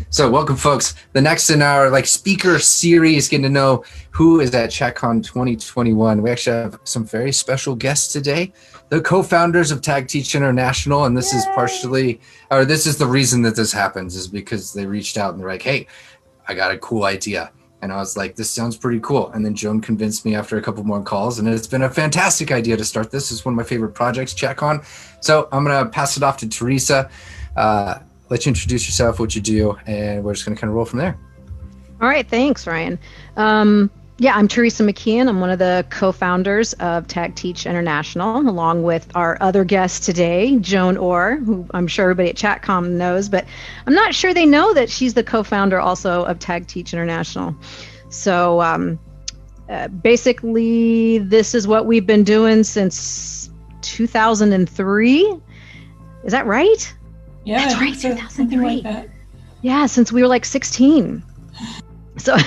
So welcome, folks. The next in our speaker series, getting to know who is at CHATTcon 2021. We actually have some very special guests today, the co-founders of TAGteach International, and this is this is the reason that this happens, is because they reached out and they're like, "Hey, I got a cool idea." And I was like, "This sounds pretty cool." And then Joan convinced me after a couple more calls, and it's been a fantastic idea to start this. It's one of my favorite projects, CHATTcon. So I'm gonna pass it off to Theresa. Let you introduce yourself, what you do, and we're just going to kind of roll from there. All right. Thanks, Ryan. I'm Theresa McKeon. I'm one of the co-founders of TAGteach International, along with our other guest today, Joan Orr, who I'm sure everybody at CHATTcon knows, but I'm not sure they know that she's the co-founder also of TAGteach International. So basically, this is what we've been doing since 2003. Is that right? Yeah, that's right, so 2003. Like that. Yeah, since we were like 16. So,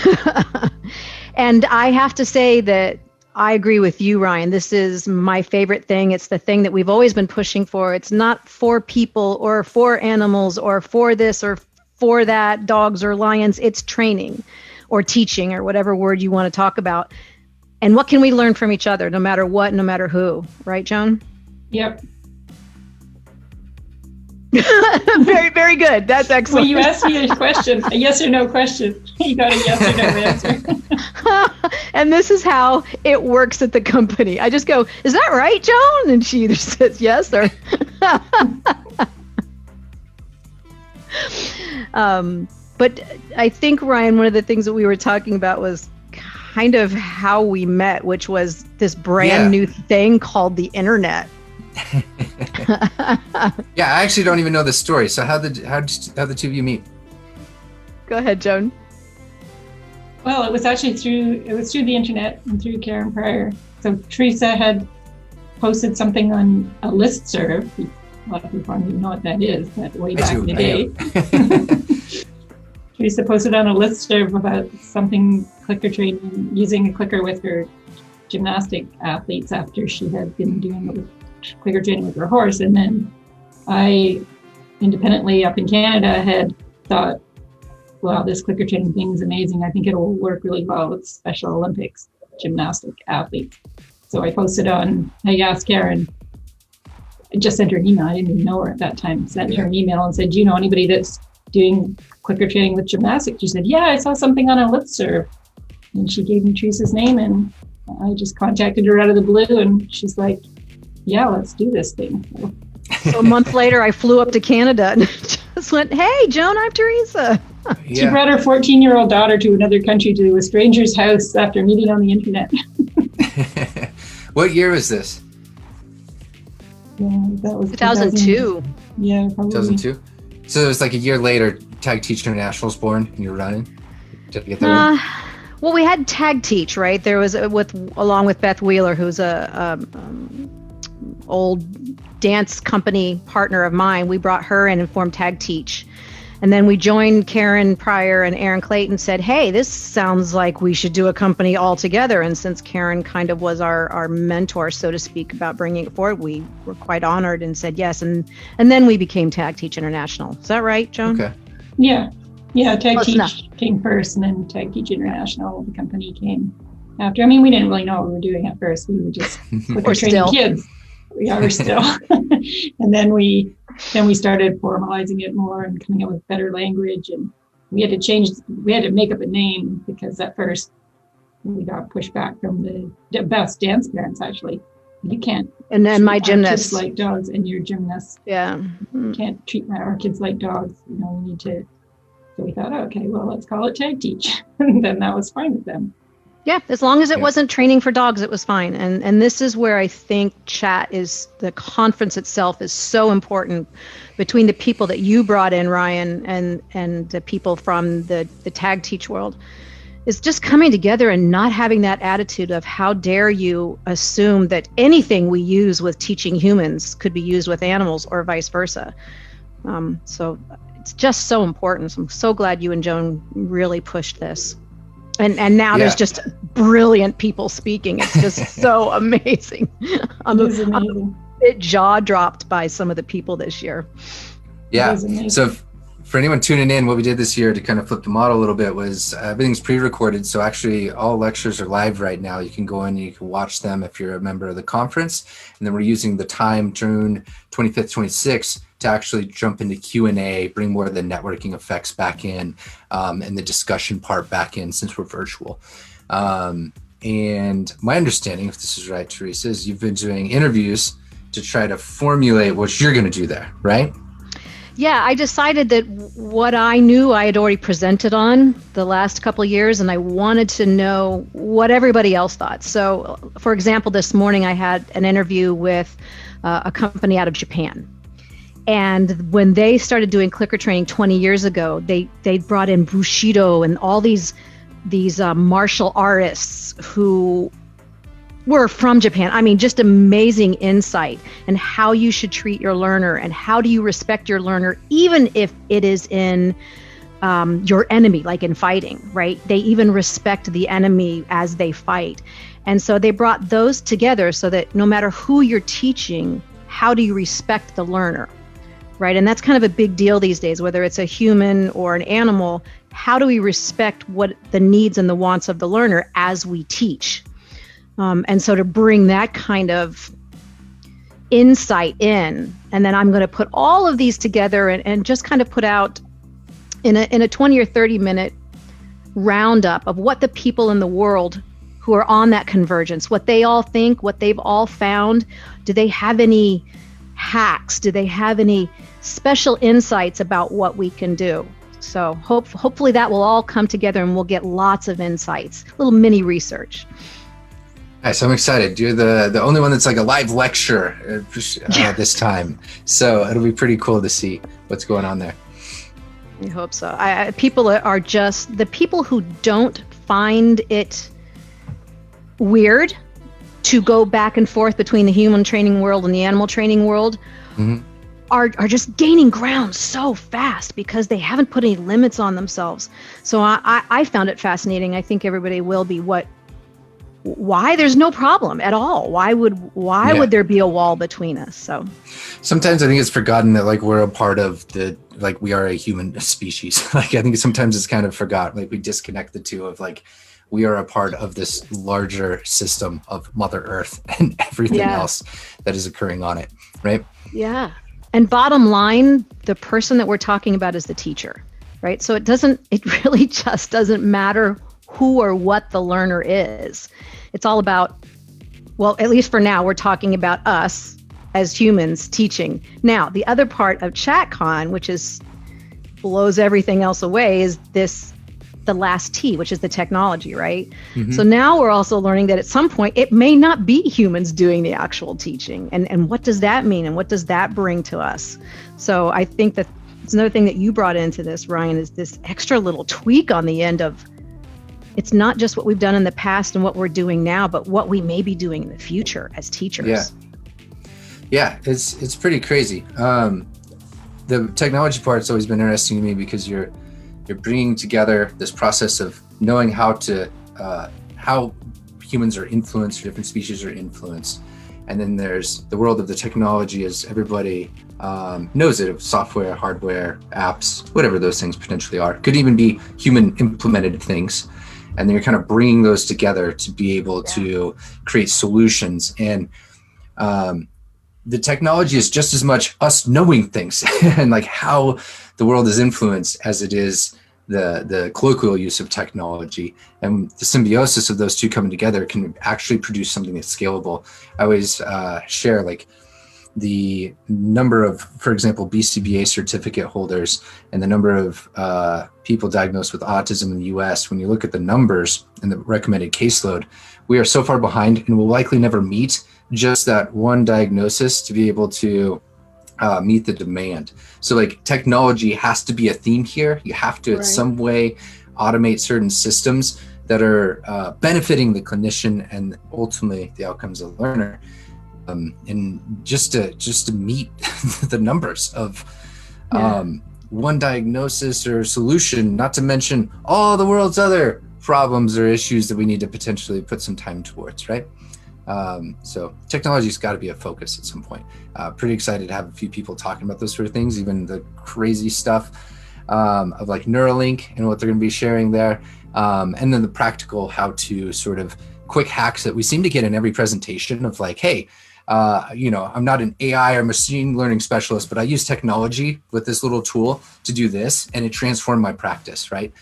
and I have to say that I agree with you, Ryan. This is my favorite thing. It's the thing that we've always been pushing for. It's not for people or for animals or for this or for that, dogs or lions. It's training or teaching or whatever word you want to talk about. And what can we learn from each other, no matter what, no matter who, right, Joan? Yep. Very, very good. That's excellent. Well, you asked me a question, a yes or no question. You got a yes or no answer. And this is how it works at the company. I just go, "Is that right, Joan?" And she either says yes or. But I think, Ryan, one of the things that we were talking about was kind of how we met, which was this brand new thing called the internet. Yeah, I actually don't even know the story. So how did the two of you meet? Go ahead, Joan. Well, it was through the internet and through Karen Pryor. So Theresa had posted something on a listserv. A lot of people don't even know what that is, but way back in the day. Theresa posted on a listserv about something clicker training, using a clicker with her gymnastic athletes after she had been doing clicker training with her horse. And then I independently up in Canada had thought, wow, this clicker training thing is amazing. I think it will work really well with Special Olympics gymnastic athletes. So I asked Karen, I just sent her an email. I didn't even know her at that time. Sent her an email and said, "Do you know anybody that's doing clicker training with gymnastics?" She said, "Yeah, I saw something on a listserv." And she gave me Teresa's name, and I just contacted her out of the blue, and she's like, "Yeah, let's do this thing." So a month later, I flew up to Canada and just went, "Hey, Joan, I'm Theresa." Yeah. She brought her 14-year-old daughter to another country to a stranger's house after meeting on the internet. What year was this? Yeah, that was 2002. Yeah, probably. 2002. So it was like a year later, TAGteach International was born, and you're running. Did you get that right? Well, we had TAGteach, right? There was along with Beth Wheeler, who's a old dance company partner of mine. We brought her in and formed TAGteach. And then we joined Karen Pryor and Aaron Clayton, said, "Hey, this sounds like we should do a company all together." And since Karen kind of was our mentor, so to speak, about bringing it forward, we were quite honored and said yes. And then we became TAGteach International. Is that right, Joan? Okay. Yeah. TAGteach came first, and then TAGteach International, the company, came after. I mean, we didn't really know what we were doing at first. We were just training kids. Yeah, we're still. And then we started formalizing it more and coming up with better language, and we had to make up a name, because at first we got pushback from the best dance parents, actually. You can't. And then my gymnasts. Kids like dogs, and your gymnasts. Yeah. You can't treat our kids like dogs. We need to. So we thought, okay, well, let's call it TAGteach. And then that was fine with them. Yeah, as long as it wasn't training for dogs, it was fine. And this is where I think the conference itself is so important, between the people that you brought in, Ryan, and the people from the TAGteach world, is just coming together and not having that attitude of, how dare you assume that anything we use with teaching humans could be used with animals or vice versa. So it's just so important. So I'm so glad you and Joan really pushed this. And now there's just brilliant people speaking. It's just so amazing. I'm a bit jaw dropped by some of the people this year. Yeah. So For anyone tuning in, what we did this year to kind of flip the model a little bit was everything's pre-recorded. So actually all lectures are live right now. You can go in and you can watch them if you're a member of the conference. And then we're using the time June 25th, 26th to actually jump into Q&A, bring more of the networking effects back in, and the discussion part back in since we're virtual. And my understanding, if this is right, Theresa, is you've been doing interviews to try to formulate what you're going to do there, right? Yeah, I decided that what I knew I had already presented on the last couple of years, and I wanted to know what everybody else thought. So, for example, this morning I had an interview with a company out of Japan. And when they started doing clicker training 20 years ago, they brought in Bushido and all these martial artists who were from Japan. I mean, just amazing insight and how you should treat your learner and how do you respect your learner, even if it is in your enemy, like in fighting, right? They even respect the enemy as they fight. And so they brought those together so that no matter who you're teaching, how do you respect the learner, right? And that's kind of a big deal these days, whether it's a human or an animal. How do we respect what the needs and the wants of the learner as we teach? And so to bring that kind of insight in, and then I'm going to put all of these together and just kind of put out in a 20 or 30 minute roundup of what the people in the world who are on that convergence, what they all think, what they've all found. Do they have any hacks? Do they have any special insights about what we can do? So hopefully that will all come together and we'll get lots of insights, little mini research. Nice, I'm excited. You're the only one that's like a live lecture this time. So it'll be pretty cool to see what's going on there. I hope so. People are just, the people who don't find it weird to go back and forth between the human training world and the animal training world are just gaining ground so fast because they haven't put any limits on themselves. So I found it fascinating. I think everybody will be. Why there's no problem at all? Why would there be a wall between us? So sometimes I think it's forgotten that like we're a part of we are a human species. Like I think sometimes it's kind of forgotten. Like we disconnect the two of like we are a part of this larger system of Mother Earth and everything else that is occurring on it, right? Yeah. And bottom line, the person that we're talking about is the teacher, right? So it really just doesn't matter who or what the learner is. It's all about, well, at least for now, we're talking about us as humans teaching. Now, the other part of CHATTcon, which blows everything else away, is the last T, which is the technology, right? So now we're also learning that at some point, it may not be humans doing the actual teaching. And what does that mean? And what does that bring to us? So I think that it's another thing that you brought into this, Ryan, is this extra little tweak on the end of, it's not just what we've done in the past and what we're doing now, but what we may be doing in the future as teachers. Yeah, it's pretty crazy. The technology part's always been interesting to me because you're bringing together this process of knowing how humans are influenced, or different species are influenced. And then there's the world of the technology as everybody knows it, of software, hardware, apps, whatever those things potentially are. Could even be human implemented things. And then you're kind of bringing those together to be able to create solutions. And the technology is just as much us knowing things and like how the world is influenced as it is the colloquial use of technology. And the symbiosis of those two coming together can actually produce something that's scalable. I always share like the number of, for example, BCBA certificate holders and the number of people diagnosed with autism in the US. When you look at the numbers and the recommended caseload, we are so far behind and will likely never meet just that one diagnosis to be able to meet the demand. So like technology has to be a theme here. You have to in some way automate certain systems that are benefiting the clinician and ultimately the outcomes of the learner. And just to meet the numbers of one diagnosis or solution, not to mention all the world's other problems or issues that we need to potentially put some time towards, right? So technology's got to be a focus at some point. Pretty excited to have a few people talking about those sort of things, even the crazy stuff of like Neuralink and what they're going to be sharing there. And then the practical how to sort of quick hacks that we seem to get in every presentation of like, hey, I'm not an AI or machine learning specialist, but I use technology with this little tool to do this, and it transformed my practice, right?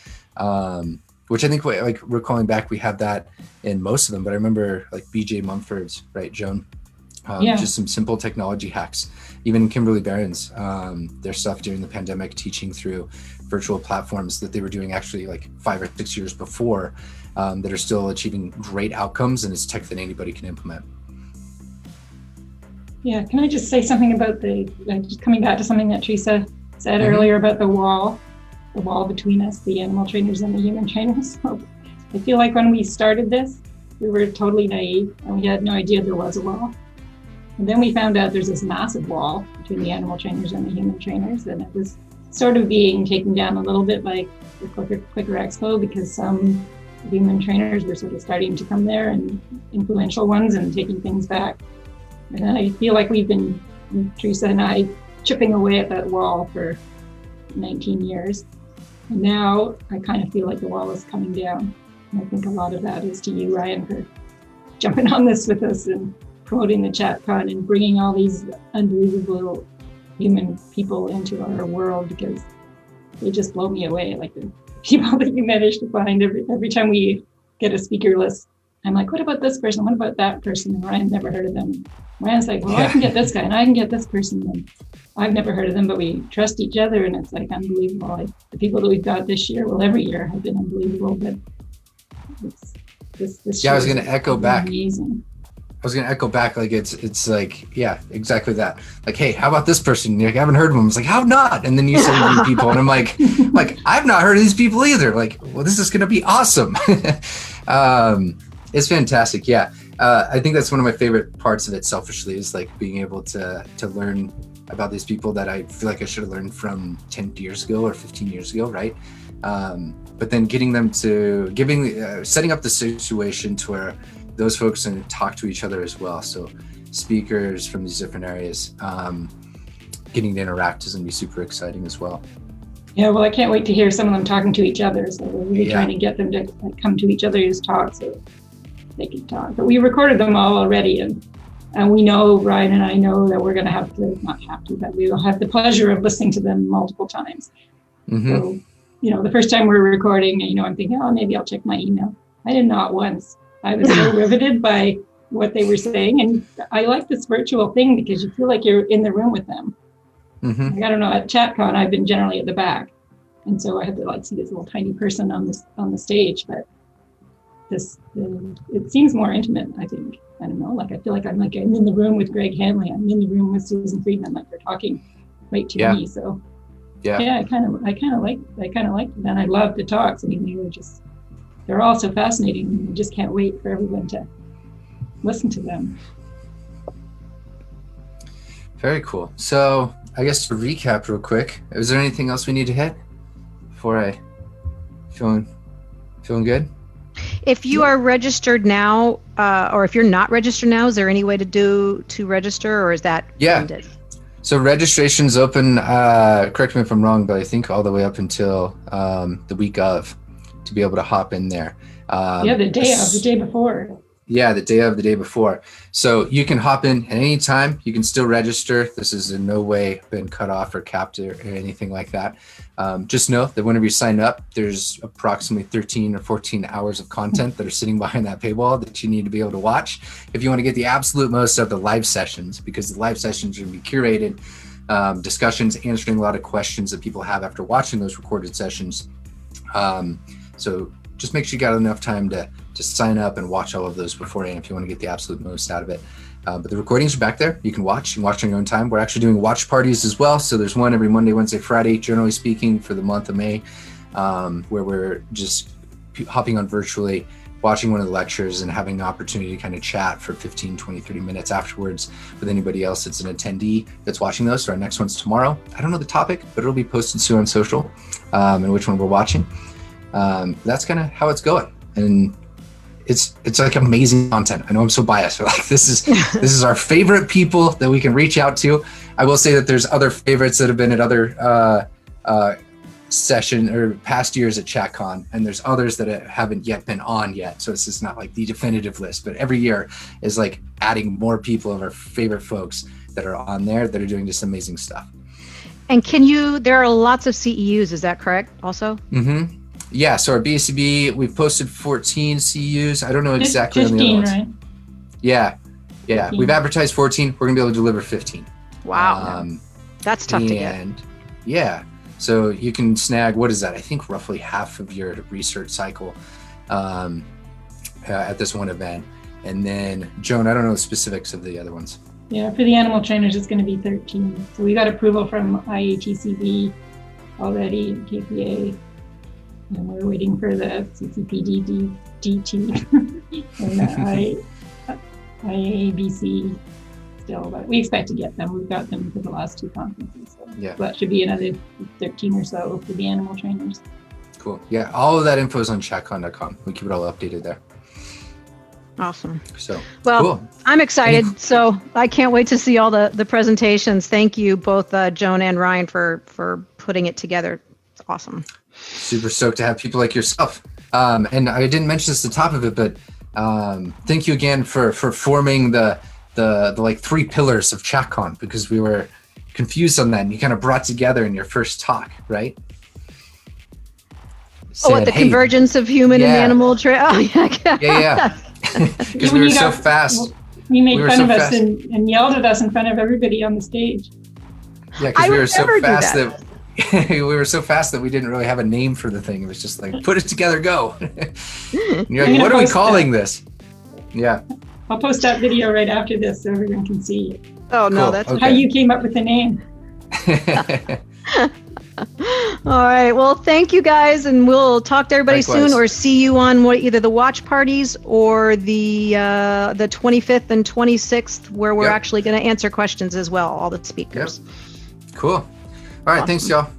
Which I think, like, recalling back, we have that in most of them, but I remember like BJ Mumford's, right, Joan? Just some simple technology hacks. Even Kimberly Barron's, their stuff during the pandemic, teaching through virtual platforms that they were doing actually like 5 or 6 years before, that are still achieving great outcomes, and it's tech that anybody can implement. Yeah, can I just say something about just coming back to something that Theresa said earlier about the wall between us, the animal trainers and the human trainers. So I feel like when we started this, we were totally naive and we had no idea there was a wall. And then we found out there's this massive wall between the animal trainers and the human trainers, and it was sort of being taken down a little bit by the Quicker Expo, because some human trainers were sort of starting to come there, and influential ones, and taking things back. And I feel like we've been, Theresa and I, chipping away at that wall for 19 years. And now I kind of feel like the wall is coming down. And I think a lot of that is to you, Ryan, for jumping on this with us and promoting the CHATTcon and bringing all these unbelievable human people into our world, because they just blow me away. Like the people that you manage to find every time we get a speaker list. I'm like, what about this person? What about that person? And Ryan's never heard of them. Ryan's like, well, I can get this guy and I can get this person. And I've never heard of them, but we trust each other, and it's like unbelievable. Like, the people that we've got this year, well, every year have been unbelievable, but this I was going to echo back. Amazing. I was going to echo back. Like, it's like, yeah, exactly that. Like, hey, how about this person? Like, I haven't heard of them. It's like, how not? And then you say new people, and I'm like, I've not heard of these people either. Like, well, this is going to be awesome. It's fantastic. Yeah. I think that's one of my favorite parts of it, selfishly, is like being able to learn about these people that I feel like I should have learned from 10 years ago or 15 years ago. Right. But then getting them to setting up the situation to where those folks can talk to each other as well. So speakers from these different areas, getting to interact is going to be super exciting as well. Yeah, well, I can't wait to hear some of them talking to each other. So we're really trying to get them to come to each other's talks so they can talk. But we recorded them all already, and we know, Ryan and I know, that we're going to but we will have the pleasure of listening to them multiple times. So, the first time we were recording, I'm thinking, oh, maybe I'll check my email. I did not once. I was so riveted by what they were saying. And I like this virtual thing because you feel like you're in the room with them. Like, I don't know, at CHATTcon, I've been generally at the back. And so I had to see this little tiny person on the stage, but it seems more intimate, I think. I don't know, I feel like I'm in the room with Greg Hanley. I'm in the room with Susan Friedman, like they're talking right to me. So I kind of like them, and I love the talks. I mean, they're all so fascinating, and I just can't wait for everyone to listen to them. Very cool. So I guess to recap real quick, is there anything else we need to hit before I feeling good? If you are registered now, or if you're not registered now, is there any way to register, or is that ended? So registration's open, correct me if I'm wrong, but I think all the way up until the week of, to be able to hop in there. The day before. Yeah, the day before. So you can hop in at any time. You can still register. This has in no way been cut off or capped or anything like that. Just know that whenever you sign up, there's approximately 13 or 14 hours of content that are sitting behind that paywall that you need to be able to watch if you want to get the absolute most of the live sessions, because the live sessions are going to be curated discussions, answering a lot of questions that people have after watching those recorded sessions. So just make sure you got enough time to sign up and watch all of those beforehand if you want to get the absolute most out of it. But the recordings are back there. You can watch on your own time. We're actually doing watch parties as well. So there's one every Monday, Wednesday, Friday, generally speaking, for the month of May, where we're just hopping on virtually, watching one of the lectures and having the opportunity to kind of chat for 15, 20, 30 minutes afterwards with anybody else that's an attendee that's watching those. So our next one's tomorrow. I don't know the topic, but it'll be posted soon on social and which one we're watching. That's kind of how it's going. And it's like amazing content. I know I'm so biased, but like this is our favorite people that we can reach out to. I will say that there's other favorites that have been at other session or past years at CHATTcon, and there's others that haven't yet been on yet. So it's just not like the definitive list, but every year is like adding more people of our favorite folks that are on there that are doing just amazing stuff. And there are lots of CEUs, is that correct also? Mm-hmm. Yeah, so our BACB, we've posted 14 CEUs. I don't know exactly 15, on the other ones. right? Yeah. 15. We've advertised 14. We're gonna be able to deliver 15. Wow. That's tough to get. Yeah. So you can snag, what is that? I think roughly half of your research cycle at this one event. And then, Joan, I don't know the specifics of the other ones. Yeah, for the animal trainers, it's going to be 13. So we got approval from IATCB already, KPA, and we're waiting for the CCPD-DT and the IABC still, but we expect to get them. We've got them for the last 2 conferences. So yeah, that should be another 13 or so for the animal trainers. Cool. Yeah, all of that info is on chatcon.com. We keep it all updated there. Awesome. So, well, cool. I'm excited. So I can't wait to see all the presentations. Thank you both, Joan and Ryan, for putting it together. It's awesome. Super stoked to have people like yourself. And I didn't mention this at the top of it, but thank you again for forming the like 3 pillars of CHATTcon, because we were confused on that, and you kind of brought together in your first talk, right? Said, the convergence of human and animal Yeah. Because we were so fast. You made fun of us and yelled at us in front of everybody on the stage. Yeah, because we were so fast that we were so fast that we didn't really have a name for the thing. It was just like, put it together, go. And you're like, what are we calling this? Yeah. I'll post that video right after this so everyone can see. Oh, no, that's how you came up with the name. All right. Well, thank you guys, and we'll talk to everybody soon, or see you on either the watch parties or the 25th and 26th, where we're actually going to answer questions as well, all the speakers. Cool. All right. Awesome. Thanks, y'all.